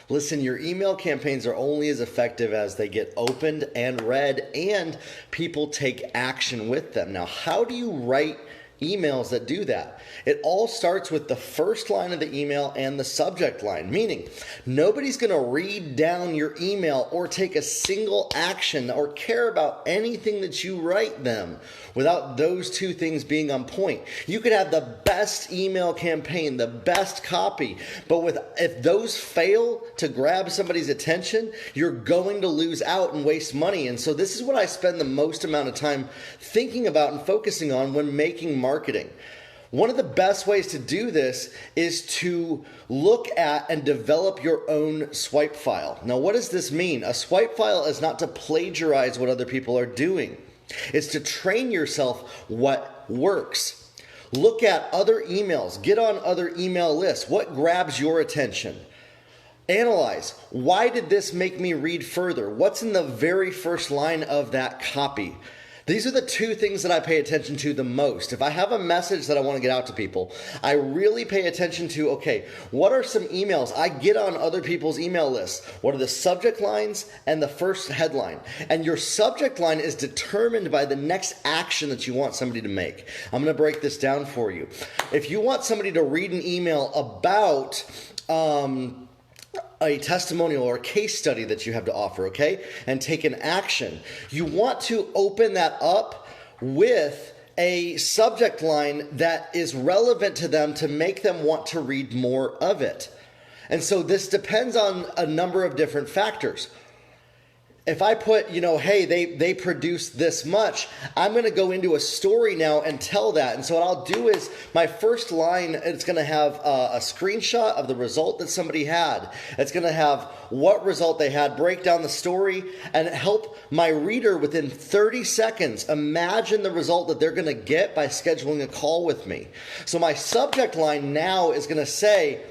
Listen, your email campaigns are only as effective as they get opened and read and people take action with them. Now, how do you write emails that do that? It all starts with the first line of the email and the subject line, meaning nobody's going to read down your email or take a single action or care about anything that you write them without those two things being on point. You could have the best email campaign, the best copy, but if those fail to grab somebody's attention, you're going to lose out and waste money. And so this is what I spend the most amount of time thinking about and focusing on when making marketing. One of the best ways to do this is to look at and develop your own swipe file. Now, what does this mean? A swipe file is not to plagiarize what other people are doing. It's to train yourself what works. Look at other emails. Get on other email lists. What grabs your attention? Analyze. Why did this make me read further? What's in the very first line of that copy? These are the two things that I pay attention to the most. If I have a message that I want to get out to people, I really pay attention to, okay, what are some emails I get on other people's email lists? What are the subject lines and the first headline? And your subject line is determined by the next action that you want somebody to make. I'm going to break this down for you. If you want somebody to read an email about a testimonial or a case study that you have to offer, okay, and take an action, you want to open that up with a subject line that is relevant to them to make them want to read more of it. And so this depends on a number of different factors. If I put, hey, they produced this much, I'm going to go into a story now and tell that. And so what I'll do is my first line, it's going to have a screenshot of the result that somebody had. It's going to have what result they had, break down the story, and help my reader within 30 seconds imagine the result that they're going to get by scheduling a call with me. So my subject line now is going to say,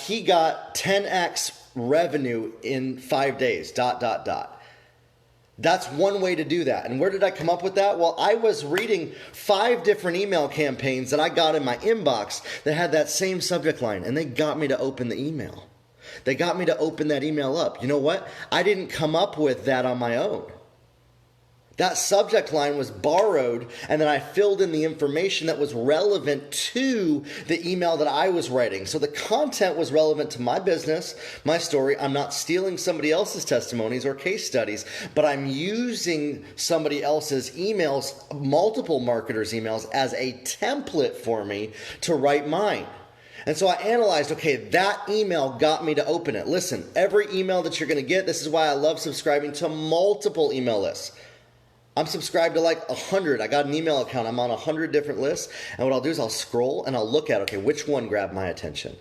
he got 10x revenue in 5 days, ... That's one way to do that. And where did I come up with that? Well, I was reading 5 different email campaigns that I got in my inbox that had that same subject line, and they got me to open the email. They got me to open that email up. You know what? I didn't come up with that on my own. That subject line was borrowed, and then I filled in the information that was relevant to the email that I was writing. So the content was relevant to my business, my story. I'm not stealing somebody else's testimonies or case studies, but I'm using somebody else's emails, multiple marketers' emails, as a template for me to write mine. And so I analyzed, okay, that email got me to open it. Listen, every email that you're going to get, this is why I love subscribing to multiple email lists. I'm subscribed to like 100. I got an email account. I'm on 100 different lists. And what I'll do is I'll scroll and I'll look at, okay, which one grabbed my attention?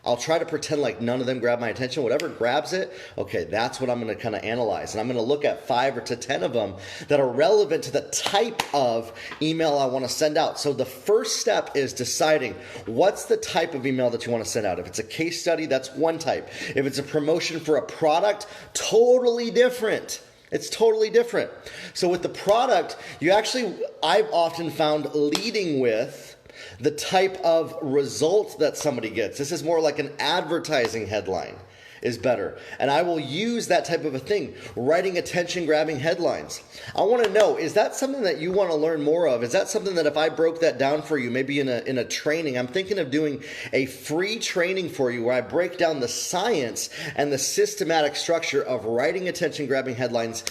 I'll try to pretend like none of them grab my attention. Whatever grabs it, okay, that's what I'm going to kind of analyze. And I'm going to look at 5 or to 10 of them that are relevant to the type of email I want to send out. So the first step is deciding what's the type of email that you want to send out. If it's a case study, that's one type. If it's a promotion for a product, totally different. It's totally different. So with the product, I've often found leading with the type of result that somebody gets. This is more like an advertising headline is better. And I will use that type of a thing, writing attention-grabbing headlines. I want to know, is that something that you want to learn more of? Is that something that if I broke that down for you, maybe in a training, I'm thinking of doing a free training for you where I break down the science and the systematic structure of writing attention-grabbing headlines,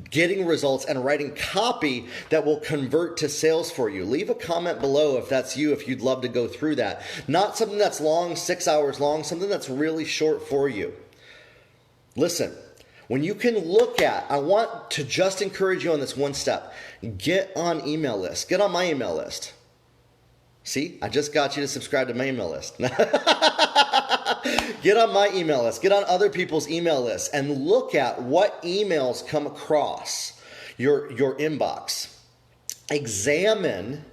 getting results, and writing copy that will convert to sales for you. Leave a comment below if that's you, if you'd love to go through that. Not something that's long, 6 hours long, something that's really short for you. Listen, when you can look at, I want to just encourage you on this one step. Get on email lists. Get on my email list. See, I just got you to subscribe to my email list. Get on my email list. Get on other people's email lists and look at what emails come across your inbox. Examine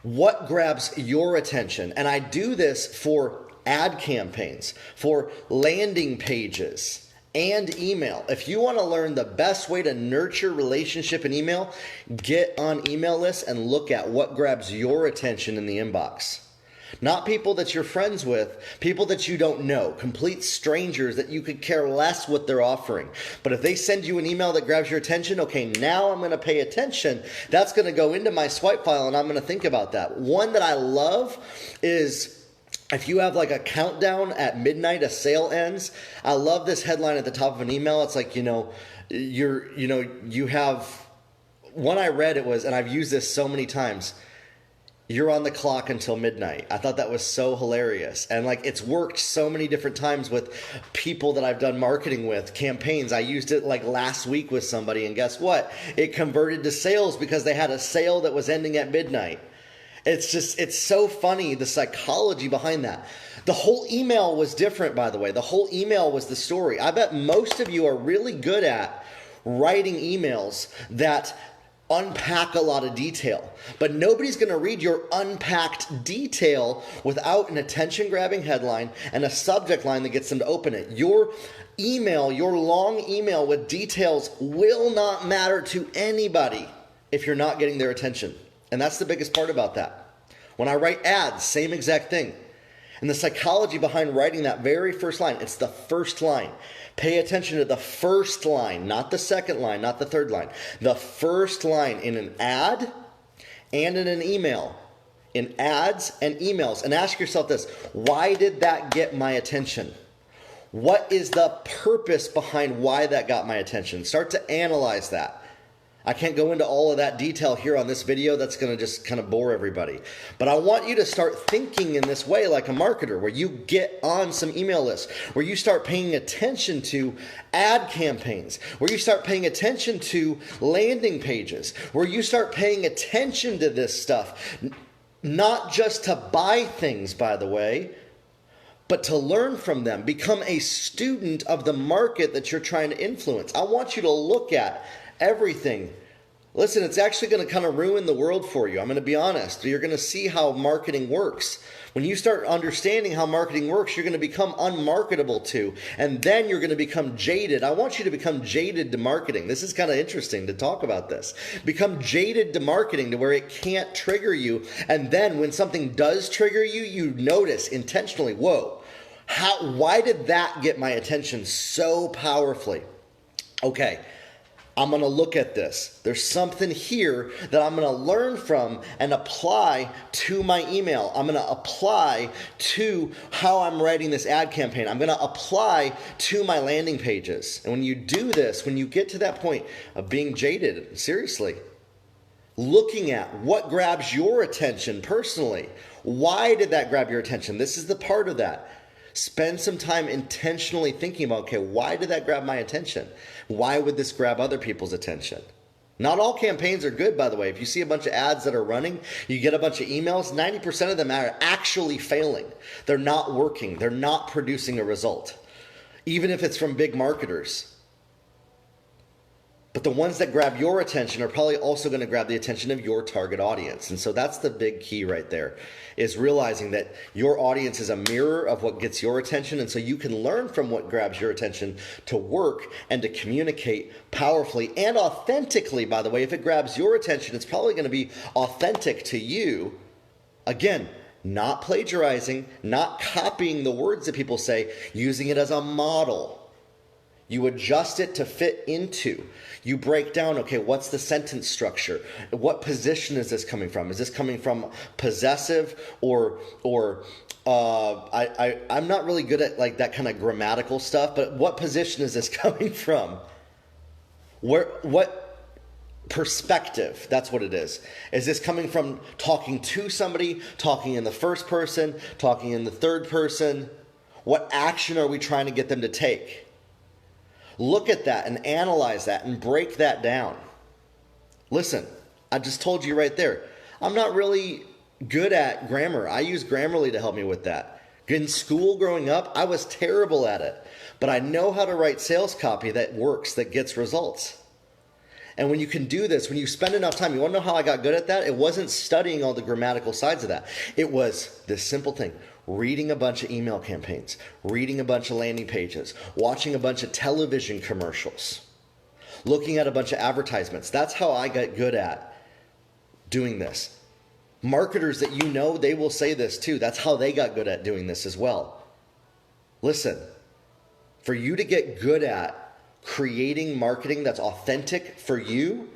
what grabs your attention. And I do this for ad campaigns, for landing pages, and email. If you want to learn the best way to nurture relationship in email, get on email lists and look at what grabs your attention in the inbox. Not people that you're friends with, people that you don't know, complete strangers that you could care less what they're offering. But if they send you an email that grabs your attention, okay, now I'm going to pay attention. That's going to go into my swipe file and I'm going to think about that. One that I love is if you have like a countdown at midnight, a sale ends. I love this headline at the top of an email. It's like, you have, one I read, it was, and I've used this so many times, you're on the clock until midnight. I thought that was so hilarious. And like, it's worked so many different times with people that I've done marketing with, campaigns. I used it like last week with somebody, and guess what? It converted to sales because they had a sale that was ending at midnight. It's so funny, the psychology behind that. The whole email was different, by the way. The whole email was the story. I bet most of you are really good at writing emails that unpack a lot of detail, but nobody's going to read your unpacked detail without an attention-grabbing headline and a subject line that gets them to open it. Your email, your long email with details will not matter to anybody if you're not getting their attention. And that's the biggest part about that. When I write ads, same exact thing. And the psychology behind writing that very first line, it's the first line. Pay attention to the first line, not the second line, not the third line. The first line in an ad and in an email. In ads and emails. And ask yourself this, why did that get my attention? What is the purpose behind why that got my attention? Start to analyze that. I can't go into all of that detail here on this video. That's going to just kind of bore everybody. But I want you to start thinking in this way like a marketer, where you get on some email lists, where you start paying attention to ad campaigns, where you start paying attention to landing pages, where you start paying attention to this stuff, not just to buy things, by the way, but to learn from them. Become a student of the market that you're trying to influence. I want you to look at everything. Listen, it's actually going to kind of ruin the world for you. I'm going to be honest. You're going to see how marketing works. When you start understanding how marketing works, you're going to become unmarketable to, and then you're going to become jaded. I want you to become jaded to marketing. This is kind of interesting to talk about this. Become jaded to marketing to where it can't trigger you. And then when something does trigger you, you notice intentionally, whoa, why did that get my attention so powerfully? Okay. I'm going to look at this. There's something here that I'm going to learn from and apply to my email. I'm going to apply to how I'm writing this ad campaign. I'm going to apply to my landing pages. And when you do this, when you get to that point of being jaded, seriously, looking at what grabs your attention personally. Why did that grab your attention? This is the part of that. Spend some time intentionally thinking about, okay, why did that grab my attention? Why would this grab other people's attention? Not all campaigns are good, by the way. If you see a bunch of ads that are running, you get a bunch of emails, 90% of them are actually failing. They're not working. They're not producing a result, even if it's from big marketers. But the ones that grab your attention are probably also going to grab the attention of your target audience. And so that's the big key right there, is realizing that your audience is a mirror of what gets your attention. And so you can learn from what grabs your attention to work and to communicate powerfully and authentically. By the way, if it grabs your attention, it's probably going to be authentic to you. Again, not plagiarizing, not copying the words that people say, using it as a model. You adjust it to fit into. You break down, okay, what's the sentence structure? What position is this coming from? Is this coming from possessive or I'm not really good at like that kind of grammatical stuff, but what position is this coming from? What perspective? That's what it is. Is this coming from talking to somebody, talking in the first person, talking in the third person? What action are we trying to get them to take? Look at that and analyze that and break that down. Listen, I just told you right there, I'm not really good at grammar. I use Grammarly to help me with that. In school growing up, I was terrible at it. But I know how to write sales copy that works, that gets results. And when you can do this, when you spend enough time, you want to know how I got good at that? It wasn't studying all the grammatical sides of that. It was this simple thing. Reading a bunch of email campaigns, reading a bunch of landing pages, watching a bunch of television commercials, looking at a bunch of advertisements. That's how I got good at doing this. Marketers that you know, they will say this too. That's how they got good at doing this as well. Listen, for you to get good at creating marketing that's authentic for you,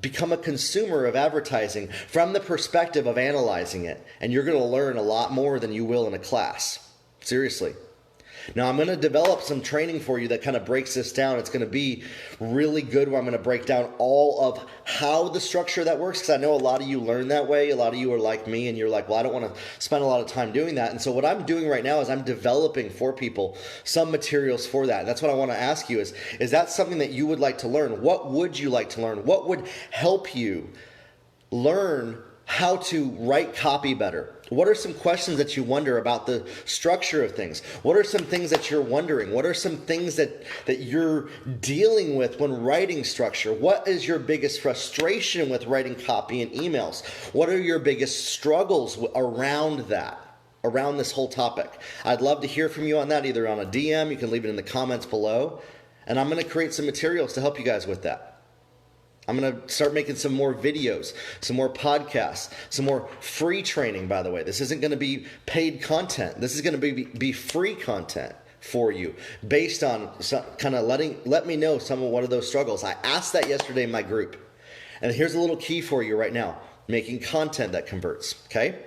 become a consumer of advertising from the perspective of analyzing it. And you're going to learn a lot more than you will in a class. Seriously. Now, I'm going to develop some training for you that kind of breaks this down. It's going to be really good where I'm going to break down all of how the structure that works, because I know a lot of you learn that way. A lot of you are like me and you're like, well, I don't want to spend a lot of time doing that. And so what I'm doing right now is I'm developing for people some materials for that. And that's what I want to ask you is that something that you would like to learn? What would you like to learn? What would help you learn how to write copy better? What are some questions that you wonder about the structure of things? What are some things that you're wondering? What are some things that you're dealing with when writing structure? What is your biggest frustration with writing copy and emails? What are your biggest struggles around that? Around this whole topic? I'd love to hear from you on that, either on a DM, you can leave it in the comments below, and I'm going to create some materials to help you guys with that. I'm going to start making some more videos, some more podcasts, some more free training, by the way. This isn't going to be paid content. This is going to be free content for you based on some, kind of let me know some of what are those struggles. I asked that yesterday in my group. And here's a little key for you right now, making content that converts, okay?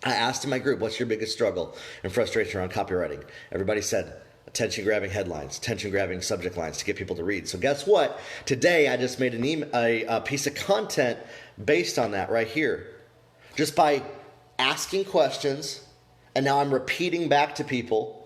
I asked in my group, what's your biggest struggle and frustration around copywriting? Everybody said, attention-grabbing headlines, attention-grabbing subject lines to get people to read. So guess what? Today, I just made a piece of content based on that right here. Just by asking questions, and now I'm repeating back to people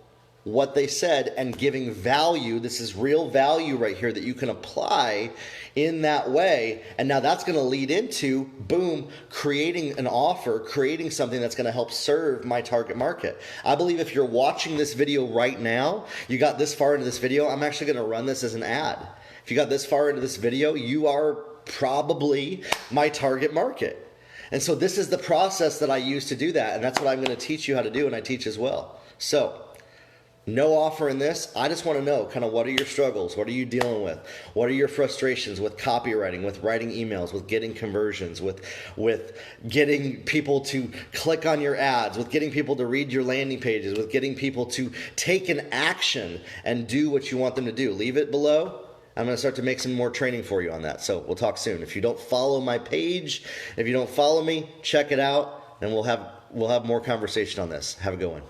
what they said and giving value. This is real value right here that you can apply in that way. And now that's going to lead into, boom, creating an offer, creating something that's going to help serve my target market. I believe if you're watching this video right now, you got this far into this video, I'm actually going to run this as an ad. If you got this far into this video, you are probably my target market. And so this is the process that I use to do that. And that's what I'm going to teach you how to do, and I teach as well. So no offer in this. I just want to know kind of what are your struggles? What are you dealing with? What are your frustrations with copywriting, with writing emails, with getting conversions, with getting people to click on your ads, with getting people to read your landing pages, with getting people to take an action and do what you want them to do? Leave it below. I'm going to start to make some more training for you on that. So we'll talk soon. If you don't follow my page, if you don't follow me, check it out, and we'll have more conversation on this. Have a good one.